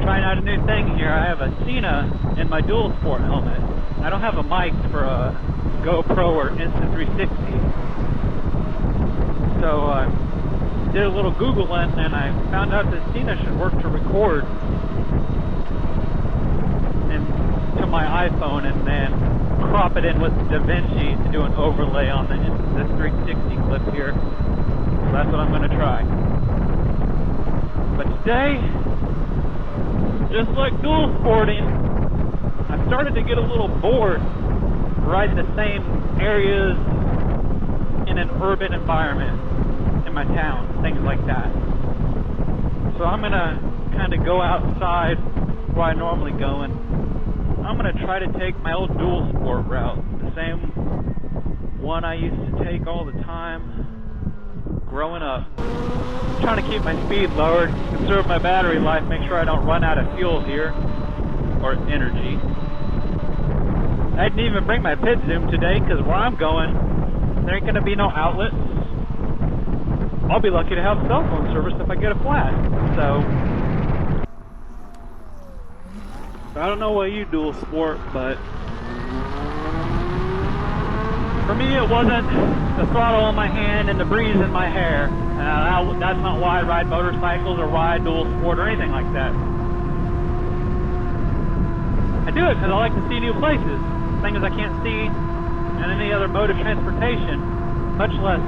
Trying out a new thing here. I have a Cena in my Dualsport helmet. I don't have a mic for a GoPro or Insta360. So I did a little Googling and I found out that Cena should work to record to my iPhone and then crop it in with DaVinci to do an overlay on the 360 clip here. So that's what I'm going to try. But today, just like dual sporting, I started to get a little bored riding the same areas in an urban environment in my town, things like that. So I'm going to kind of go outside where I normally go, and I'm going to try to take my old Dualsport route, the same one I used to take all the time growing up. I'm trying to keep my speed lowered, conserve my battery life, make sure I don't run out of fuel here, or energy. I didn't even bring my pit zoom today, because where I'm going, there ain't going to be no outlets. I'll be lucky to have cell phone service if I get a flat. So I don't know what you dual sport, but for me it wasn't the throttle in my hand and the breeze in my hair. That's not why I ride motorcycles or why I dual sport or anything like that. I do it because I like to see new places, things I can't see in any other mode of transportation, much less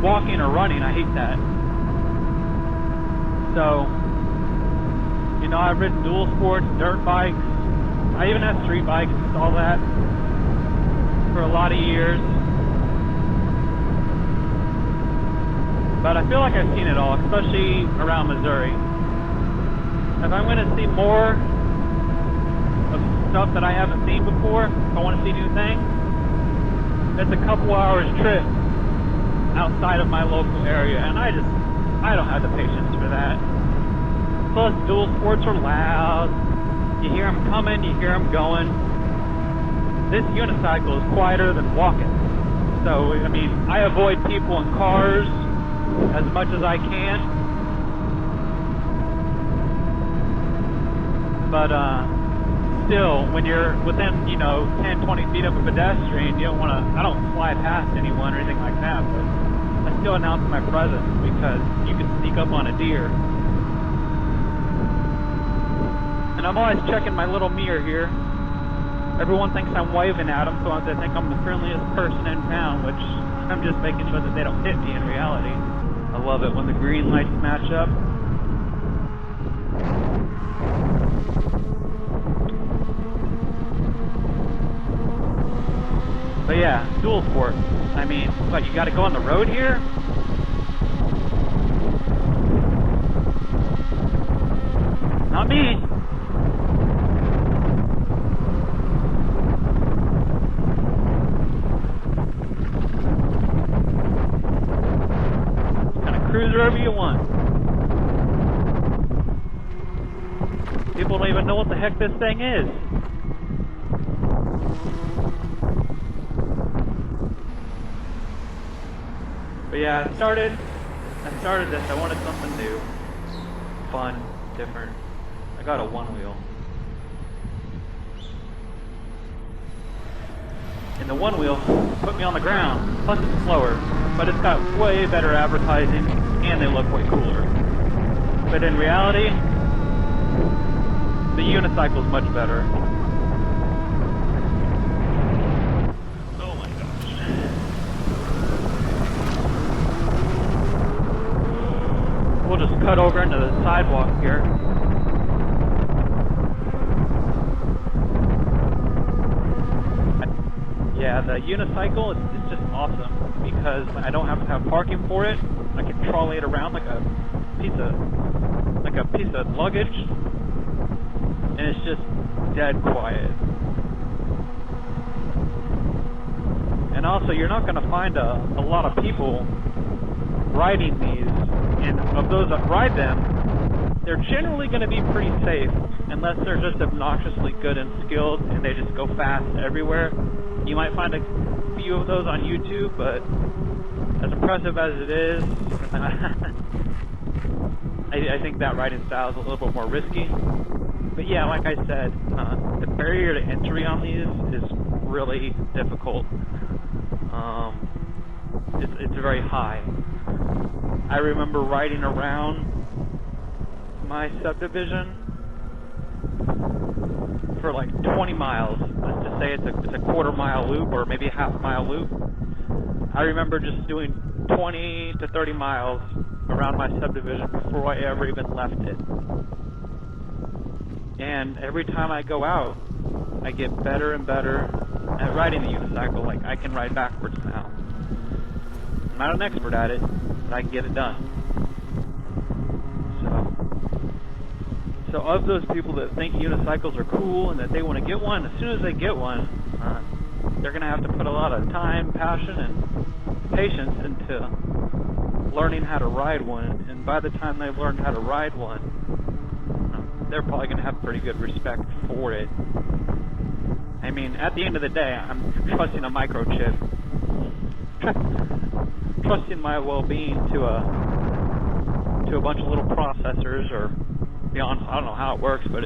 walking or running. I hate that. So, you know, I've ridden dual sports, dirt bikes, I even have street bikes, all that, for a lot of years. But I feel like I've seen it all, especially around Missouri. If I'm going to see more of stuff that I haven't seen before, if I want to see new things, it's a couple hours trip outside of my local area, and I don't have the patience for that. Plus, dual sports are loud. You hear them coming, you hear them going. This unicycle is quieter than walking. So, I mean, I avoid people in cars as much as I can. But, still, when you're within, 10, 20 feet of a pedestrian, you don't want to, I don't slide past anyone or anything like that, but I still announce my presence because you can sneak up on a deer. And I'm always checking my little mirror here. Everyone thinks I'm waving at them, so they think I'm the friendliest person in town, which I'm just making sure that they don't hit me in reality. I love it when the green lights match up. But yeah, dual sport. I mean, what, you gotta go on the road here? Not me. Kind of cruise wherever you want. People don't even know what the heck this thing is. But yeah, I started this, I wanted something new, fun, different. I got a one wheel. And the one wheel put me on the ground, plus it's slower, but it's got way better advertising, and they look way cooler. But in reality, the unicycle's much better. We'll just cut over into the sidewalk here. Yeah, the unicycle is just awesome because I don't have to have parking for it. I can trolley it around like a piece of luggage, and it's just dead quiet. And also, you're not going to find a lot of people riding these. And of those that ride them, they're generally going to be pretty safe, unless they're just obnoxiously good and skilled and they just go fast everywhere. You might find a few of those on YouTube, but as impressive as it is, I I think that riding style is a little bit more risky. But yeah, like I said, the barrier to entry on these is really difficult. It's very high. I remember riding around my subdivision for like 20 miles. Let's just say it's a quarter-mile loop or maybe a half-mile loop. I remember just doing 20 to 30 miles around my subdivision before I ever even left it. And every time I go out, I get better and better at riding the unicycle. Like, I can ride backwards now. I'm not an expert at it, but I can get it done. So of those people that think unicycles are cool and that they want to get one, as soon as they get one, they're going to have to put a lot of time, passion, and patience into learning how to ride one. And by the time they've learned how to ride one, they're probably going to have pretty good respect for it. I mean, at the end of the day, I'm trusting a microchip, trusting my well-being to a bunch of little processors, or beyond. I don't know how it works, but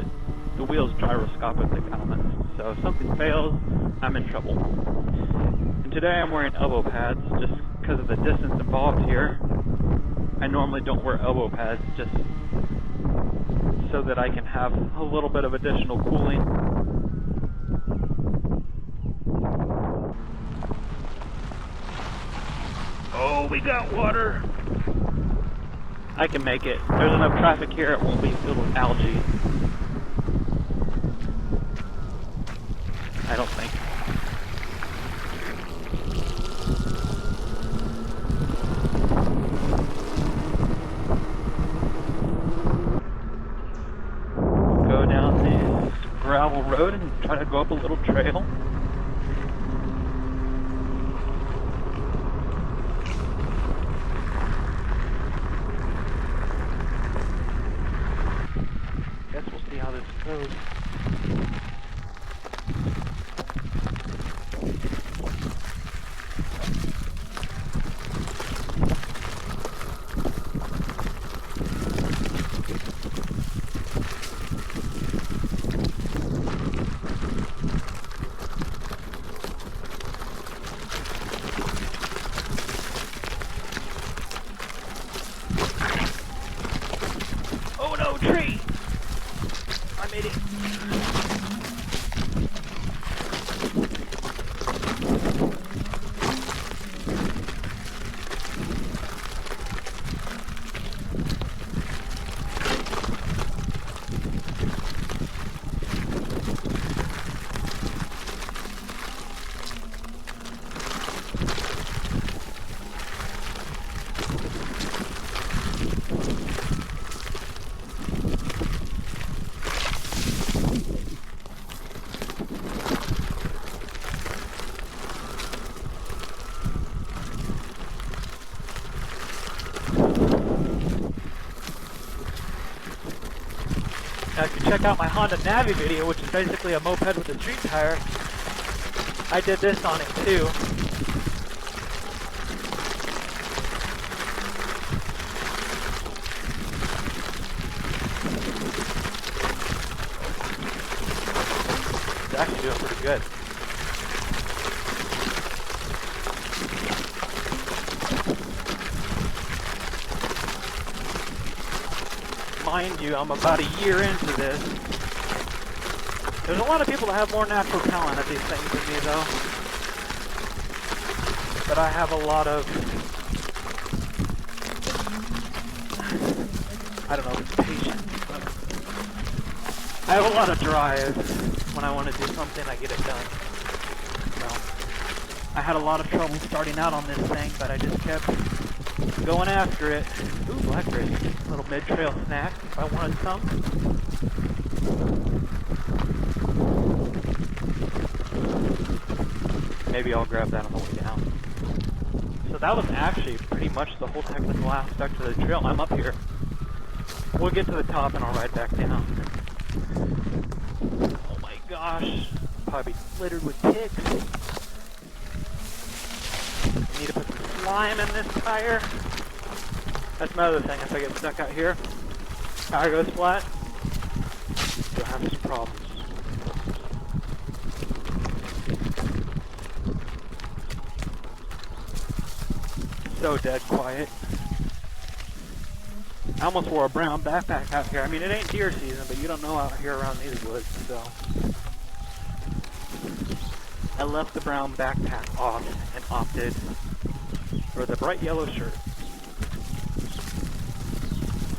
the wheel's gyroscopic elements. So if something fails, I'm in trouble. And today I'm wearing elbow pads just because of the distance involved here. I normally don't wear elbow pads just so that I can have a little bit of additional cooling. Oh, we got water! I can make it. There's enough traffic here, it won't be filled with algae. I don't think. Go down this gravel road and try to go up a little trail. Guess we'll see how this goes. Oh no, tree! I made it. Now, if you check out my Honda Navi video, which is basically a moped with a street tire, I did this on it too. It's actually doing pretty good. Mind you, I'm about a year into this. There's a lot of people that have more natural talent at these things than me, though. But I have a lot of, I don't know if it's patience, but I have a lot of drive. When I want to do something, I get it done. So, I had a lot of trouble starting out on this thing, but I just kept going after it. Ooh, blackberry. Little mid-trail snack if I wanted some. Maybe I'll grab that on the way down. So that was actually pretty much the whole technical aspect of the trail. I'm up here. We'll get to the top and I'll ride back down. Oh my gosh. Probably littered with ticks. Need to put some slime in this tire. That's my other thing. If I get stuck out here, Tire goes flat, you'll have some problems. So dead quiet. I almost wore a brown backpack out here. I mean, it ain't deer season, but you don't know out here around these woods, so. I left the brown backpack off and opted for the bright yellow shirt.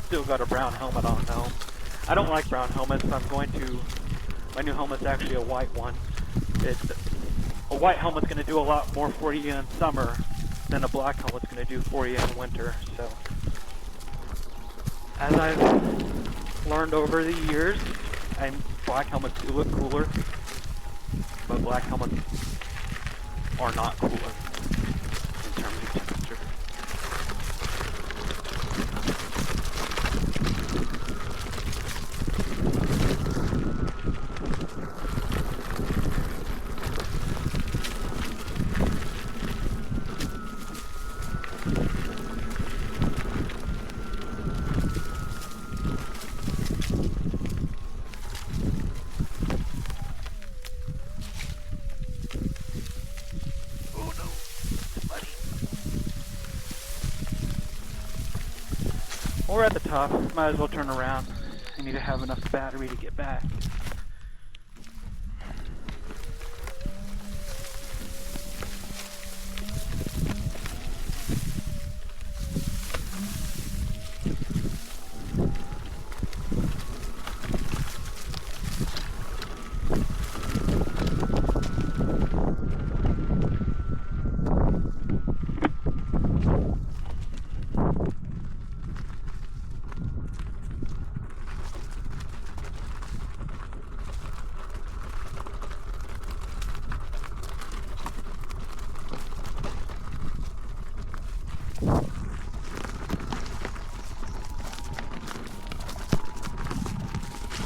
Still got a brown helmet on though. I don't like brown helmets, so I'm going to, my new helmet's actually a white one. A white helmet's going to do a lot more for you in summer than a black helmet's going to do for you in winter, so. As I've learned over the years, black helmets do look cooler, but black helmets are not cooler in terms of temperature. We're at the top, might as well turn around. I need to have enough battery to get back.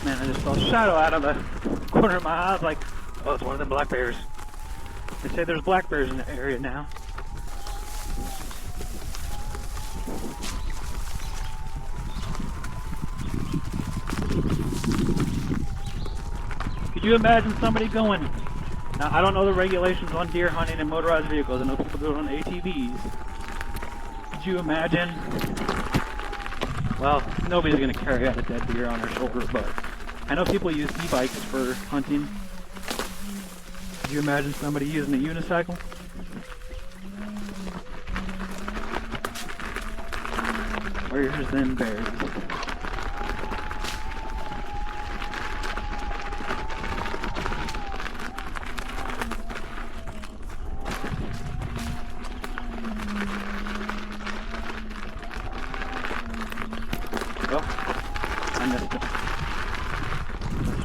Man, I just saw a shadow out of the corner of my eye. I was like, oh, it's one of them black bears. They say there's black bears in the area now. Could you imagine somebody going, now I don't know the regulations on deer hunting and motorized vehicles, I know people do it on ATVs. Could you imagine, well, nobody's going to carry out a dead deer on their shoulder, but I know people use e-bikes for hunting. Could you imagine somebody using a unicycle? Where's them bears? Oh, I missed it.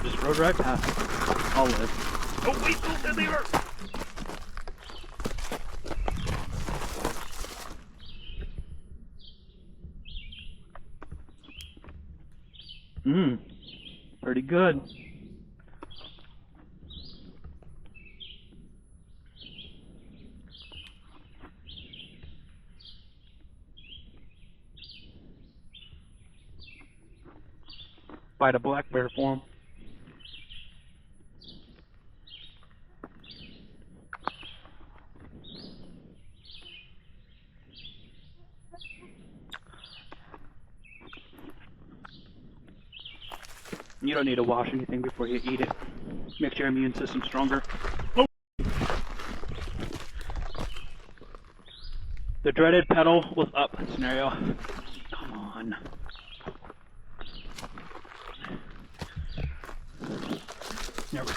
Just rode right past it. I'll live. Oh wait, don't leave her! Pretty good. Fight a black bear for him. You don't need to wash anything before you eat it. Makes your immune system stronger. Oh. The dreaded pedal was up scenario. Come on. There we go.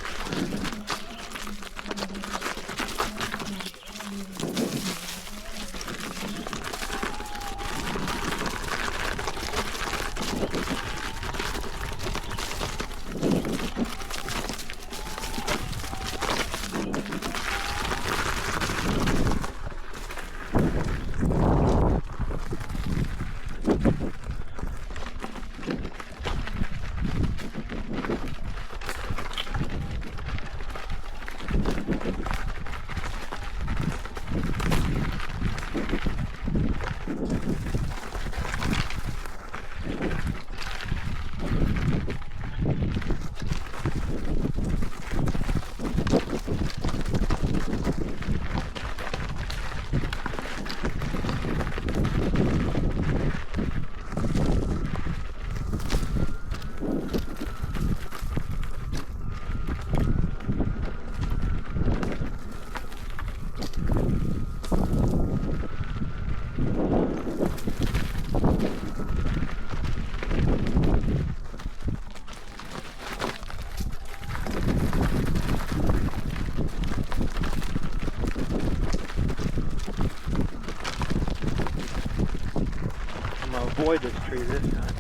avoid this tree this time.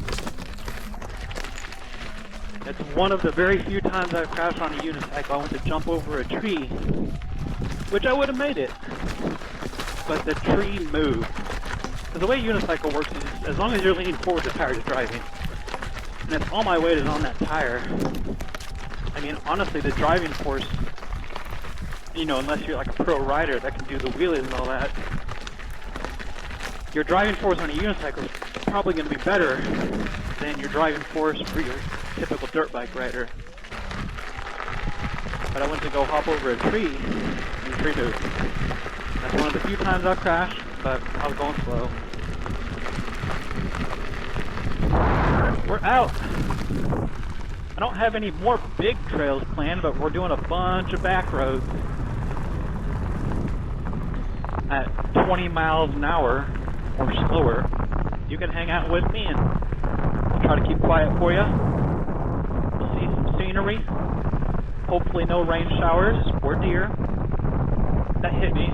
It's one of the very few times I've crashed on a unicycle. I went to jump over a tree, which I would have made it, but the tree moved. Because the way a unicycle works is, as long as you're leaning forward, the tire's driving. And if all my weight is on that tire, I mean, honestly, the driving force, you know, unless you're like a pro rider that can do the wheelies and all that, your driving force on a unicycle is probably going to be better than your driving force for your typical dirt bike rider. But I went to go hop over a tree, and the tree moved. That's one of the few times I've crashed, but I was going slow. We're out. I don't have any more big trails planned, but we're doing a bunch of back roads at 20 miles an hour or slower. You can hang out with me and I'll try to keep quiet for you. We'll see some scenery. Hopefully no rain showers or deer. That hit me.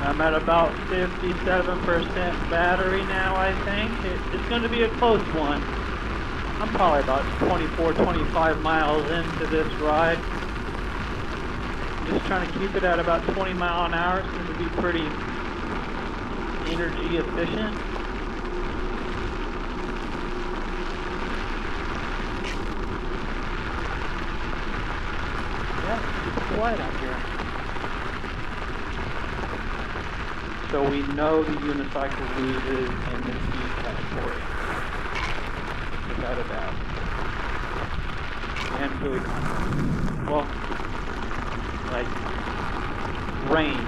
I'm at about 57% battery now, I think. It's going to be a close one. I'm probably about 24, 25 miles into this ride. Just trying to keep it at about 20 miles an hour. It's going to be pretty energy efficient. Yeah, it's super quiet out here. So we know the unicycle loses in the speed category, without a doubt. And really confident. Well, like range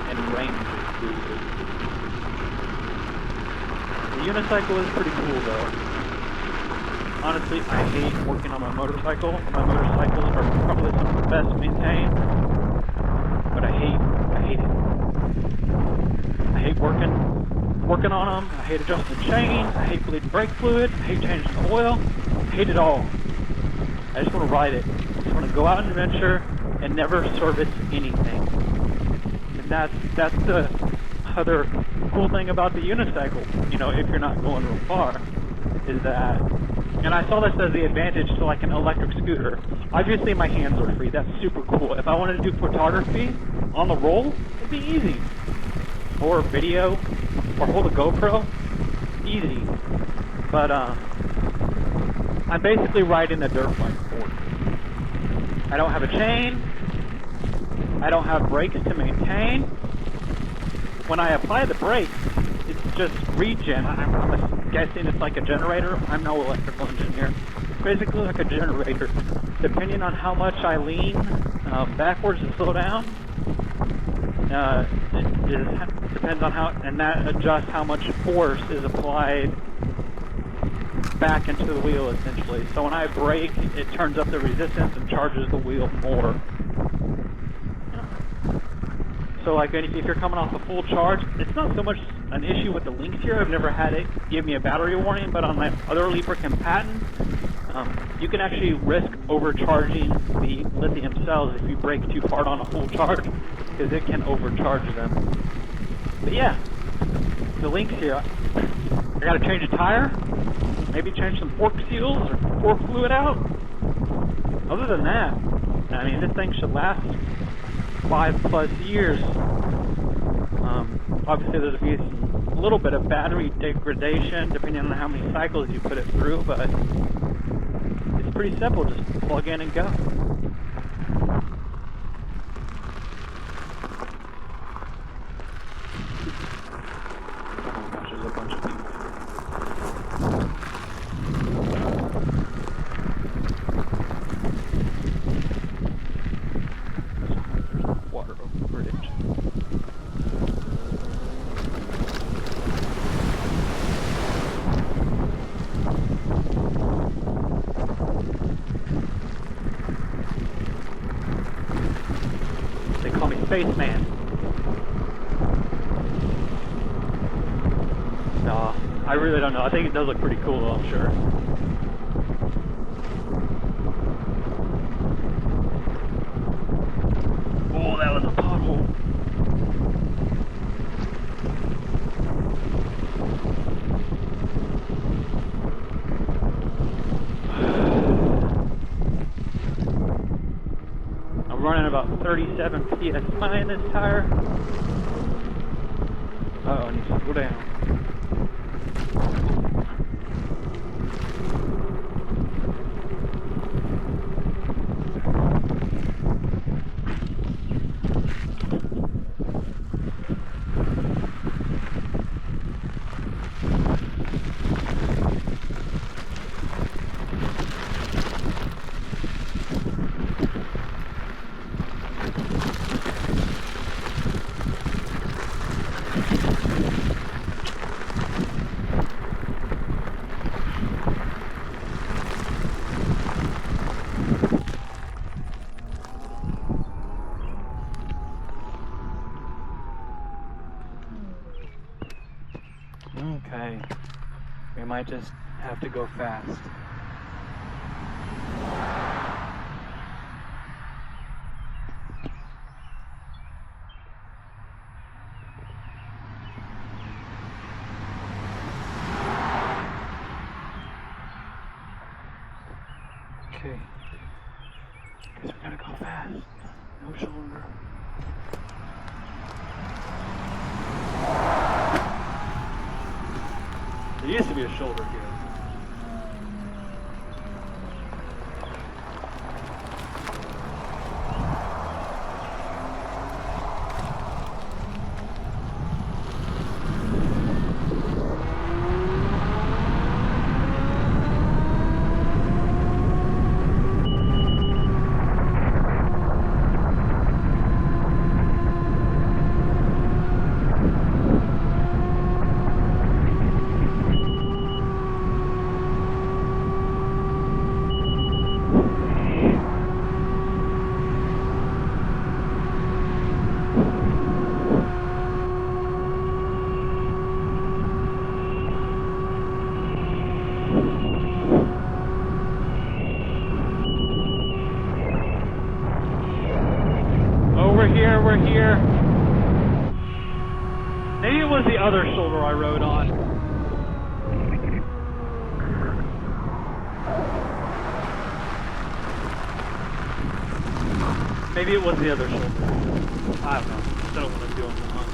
and range loses. The unicycle is pretty cool though. Honestly, I hate working on my motorcycle. My motorcycles are probably some of the best maintained, but I hate it. I hate working on them. I hate adjusting the chain. I hate bleeding brake fluid. I hate changing the oil. I hate it all. I just want to ride it. I just want to go out and adventure and never service anything. And that's the other cool thing about the unicycle, you know, if you're not going real far, is that, and I saw this as the advantage to like an electric scooter. Obviously my hands are free. That's super cool. If I wanted to do photography on the roll, it'd be easy. Or video, or hold a GoPro, easy. But I'm basically riding a dirt bike forward. I don't have a chain. I don't have brakes to maintain. When I apply the brakes, it's just regen. I'm guessing it's like a generator. I'm no electrical engineer. It's basically like a generator. Depending on how much I lean backwards to slow down, it depends on how, and that adjusts how much force is applied back into the wheel essentially. So when I brake, it turns up the resistance and charges the wheel more. So like if you're coming off a full charge, it's not so much an issue with the links here. I've never had it give me a battery warning, but on my other Libricam patent, you can actually risk overcharging the lithium cells if you brake too hard on a full charge, because it can overcharge them. But yeah, the links here, I gotta change a tire, maybe change some fork seals or fork fluid out. Other than that, I mean, this thing should last 5+ years. Obviously there's a little bit of battery degradation depending on how many cycles you put it through, but it's pretty simple, just plug in and go. spaceman. No, I really don't know. I think it does look pretty cool though, I'm sure. Oh, that was a pothole. I'm running about 37 psi in this tire. Uh-oh, I need to slow down. Okay, we might just have to go fast. Okay, guess we gotta go fast. No shoulder. There used to be a shoulder here. We're here. Maybe it was the other shoulder I rode on. Maybe it was the other shoulder. I don't know. I don't want to do it wrong.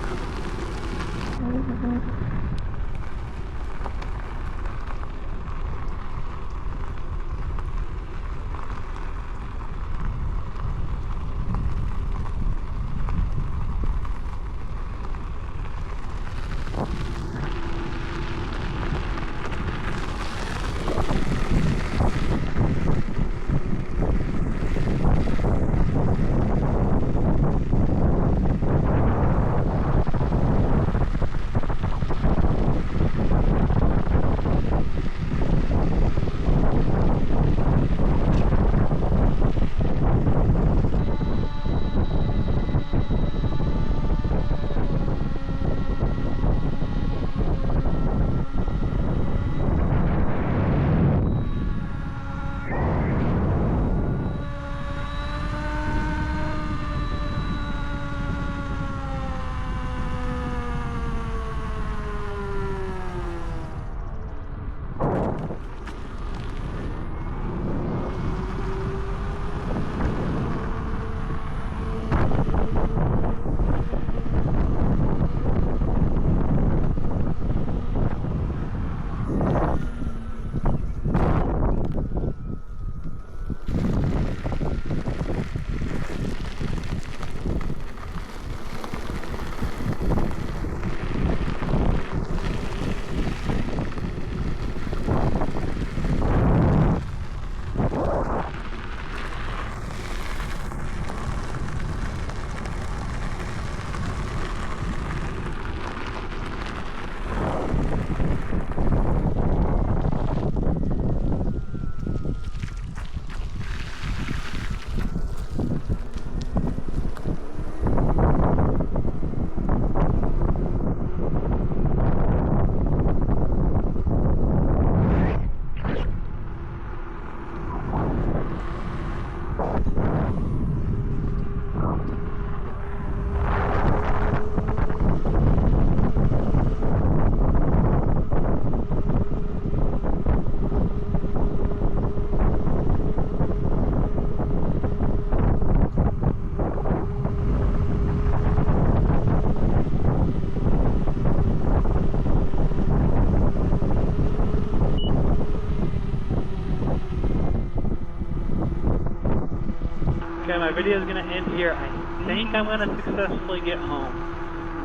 video is going to end here. I think I'm going to successfully get home.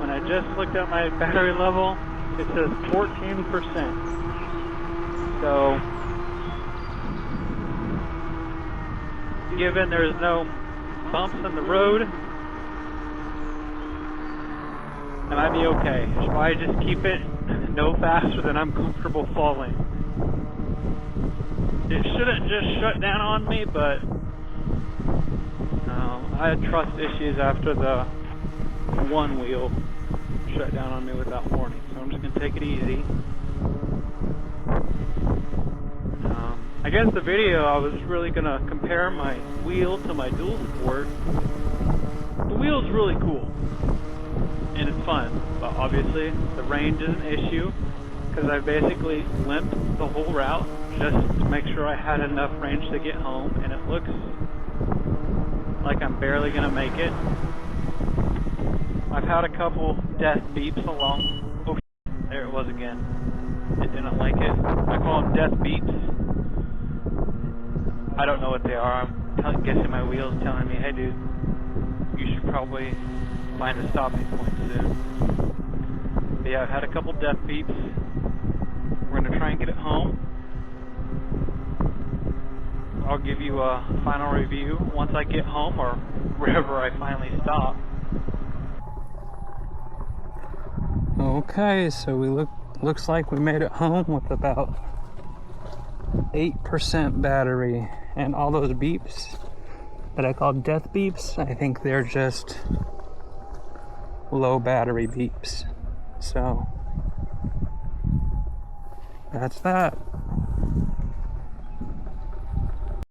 When I just looked at my battery level, it says 14%. So, given there's no bumps in the road, I might be okay. Should I just keep it no faster than I'm comfortable falling? It shouldn't just shut down on me, but I had trust issues after the one wheel shut down on me without warning, so I'm just going to take it easy. I guess the video, I was really going to compare my wheel to my Dualsport. The wheel's really cool, and it's fun, but obviously the range is an issue, because I basically limped the whole route just to make sure I had enough range to get home, and it looks like I'm barely going to make it. I've had a couple death beeps along. Oh, there it was again. It didn't like it. I call them death beeps. I don't know what they are. I'm guessing my wheel's telling me, hey dude, you should probably find a stopping point soon. But yeah, I've had a couple death beeps. We're going to try and get it home. I'll give you a final review once I get home, or wherever I finally stop. Okay, so looks like we made it home with about 8% battery, and all those beeps that I call death beeps, I think they're just low battery beeps. So that's that.